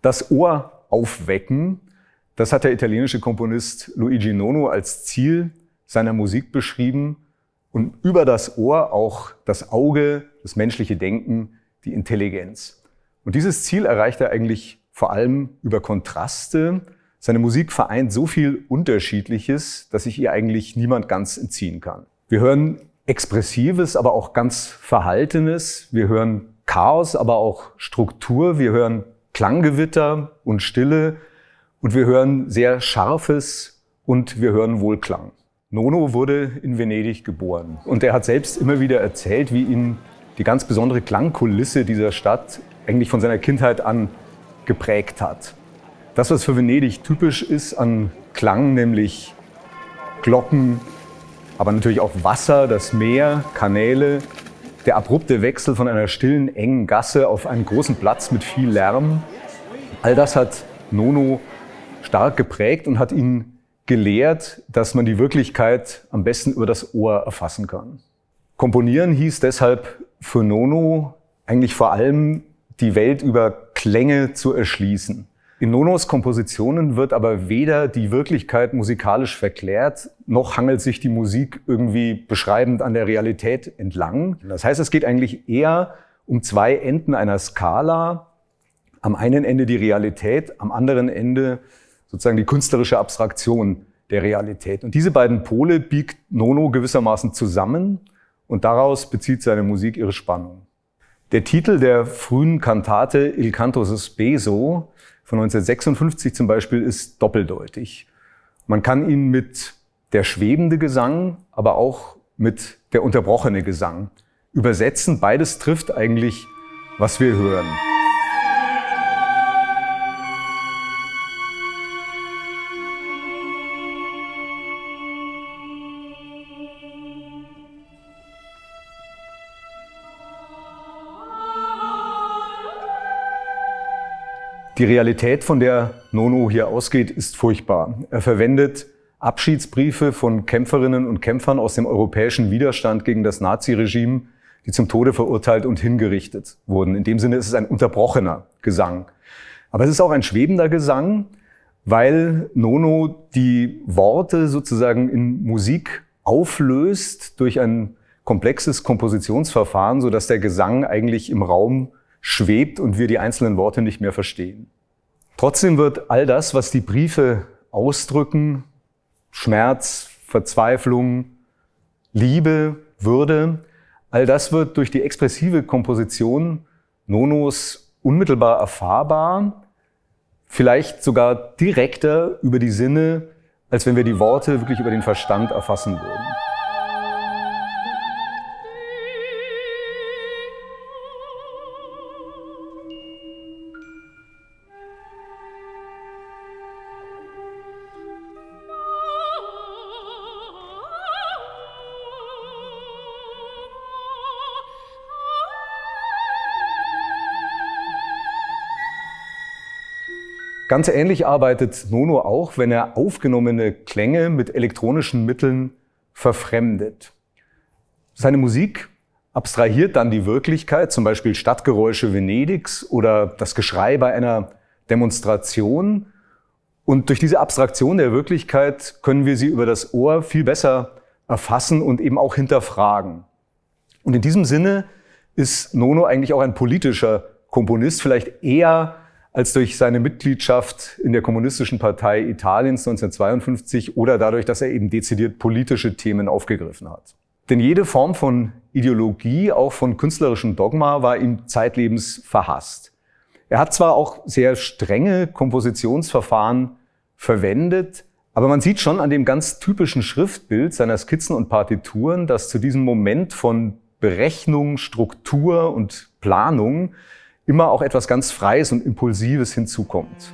Das Ohr aufwecken, das hat der italienische Komponist Luigi Nono als Ziel seiner Musik beschrieben und über das Ohr auch das Auge, das menschliche Denken, die Intelligenz. Und dieses Ziel erreicht er eigentlich vor allem über Kontraste. Seine Musik vereint so viel Unterschiedliches, dass sich ihr eigentlich niemand ganz entziehen kann. Wir hören Expressives, aber auch ganz Verhaltenes. Wir hören Chaos, aber auch Struktur. Wir hören Klanggewitter und Stille. Und wir hören sehr Scharfes und wir hören Wohlklang. Nono wurde in Venedig geboren. Und er hat selbst immer wieder erzählt, wie ihn die ganz besondere Klangkulisse dieser Stadt eigentlich von seiner Kindheit an geprägt hat. Das, was für Venedig typisch ist an Klang, nämlich Glocken, aber natürlich auch Wasser, das Meer, Kanäle, der abrupte Wechsel von einer stillen, engen Gasse auf einen großen Platz mit viel Lärm. All das hat Nono stark geprägt und hat ihn gelehrt, dass man die Wirklichkeit am besten über das Ohr erfassen kann. Komponieren hieß deshalb für Nono eigentlich vor allem, die Welt über Klänge zu erschließen. In Nonos Kompositionen wird aber weder die Wirklichkeit musikalisch verklärt, noch hangelt sich die Musik irgendwie beschreibend an der Realität entlang. Das heißt, es geht eigentlich eher um zwei Enden einer Skala. Am einen Ende die Realität, am anderen Ende sozusagen die künstlerische Abstraktion der Realität. Und diese beiden Pole biegt Nono gewissermaßen zusammen und daraus bezieht seine Musik ihre Spannung. Der Titel der frühen Kantate Il canto sospeso von 1956 zum Beispiel ist doppeldeutig. Man kann ihn mit der schwebende Gesang, aber auch mit der unterbrochene Gesang übersetzen. Beides trifft eigentlich, was wir hören. Die Realität, von der Nono hier ausgeht, ist furchtbar. Er verwendet Abschiedsbriefe von Kämpferinnen und Kämpfern aus dem europäischen Widerstand gegen das Naziregime, die zum Tode verurteilt und hingerichtet wurden. In dem Sinne ist es ein unterbrochener Gesang. Aber es ist auch ein schwebender Gesang, weil Nono die Worte sozusagen in Musik auflöst durch ein komplexes Kompositionsverfahren, sodass der Gesang eigentlich im Raum schwebt und wir die einzelnen Worte nicht mehr verstehen. Trotzdem wird all das, was die Briefe ausdrücken, Schmerz, Verzweiflung, Liebe, Würde, all das wird durch die expressive Komposition Nonos unmittelbar erfahrbar, vielleicht sogar direkter über die Sinne, als wenn wir die Worte wirklich über den Verstand erfassen würden. Ganz ähnlich arbeitet Nono auch, wenn er aufgenommene Klänge mit elektronischen Mitteln verfremdet. Seine Musik abstrahiert dann die Wirklichkeit, zum Beispiel Stadtgeräusche Venedigs oder das Geschrei bei einer Demonstration. Und durch diese Abstraktion der Wirklichkeit können wir sie über das Ohr viel besser erfassen und eben auch hinterfragen. Und in diesem Sinne ist Nono eigentlich auch ein politischer Komponist, vielleicht eher als durch seine Mitgliedschaft in der Kommunistischen Partei Italiens 1952 oder dadurch, dass er eben dezidiert politische Themen aufgegriffen hat. Denn jede Form von Ideologie, auch von künstlerischem Dogma, war ihm zeitlebens verhasst. Er hat zwar auch sehr strenge Kompositionsverfahren verwendet, aber man sieht schon an dem ganz typischen Schriftbild seiner Skizzen und Partituren, dass zu diesem Moment von Berechnung, Struktur und Planung immer auch etwas ganz Freies und Impulsives hinzukommt.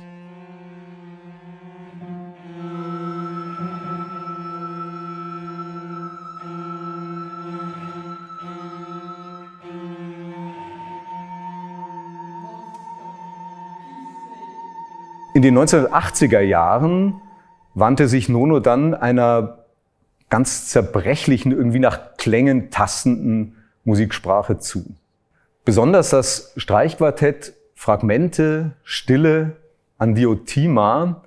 In den 1980er Jahren wandte sich Nono dann einer ganz zerbrechlichen, irgendwie nach Klängen tastenden Musiksprache zu. Besonders das Streichquartett Fragmente, Stille, Andiotima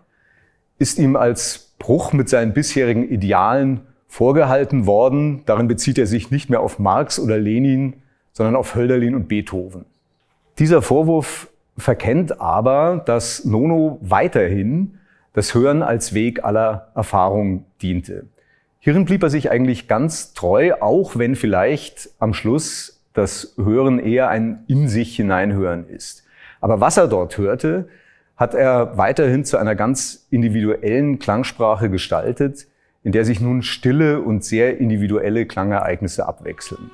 ist ihm als Bruch mit seinen bisherigen Idealen vorgehalten worden. Darin bezieht er sich nicht mehr auf Marx oder Lenin, sondern auf Hölderlin und Beethoven. Dieser Vorwurf verkennt aber, dass Nono weiterhin das Hören als Weg aller Erfahrung diente. Hierin blieb er sich eigentlich ganz treu, auch wenn vielleicht am Schluss das Hören eher ein in sich hineinhören ist. Aber was er dort hörte, hat er weiterhin zu einer ganz individuellen Klangsprache gestaltet, in der sich nun stille und sehr individuelle Klangereignisse abwechseln.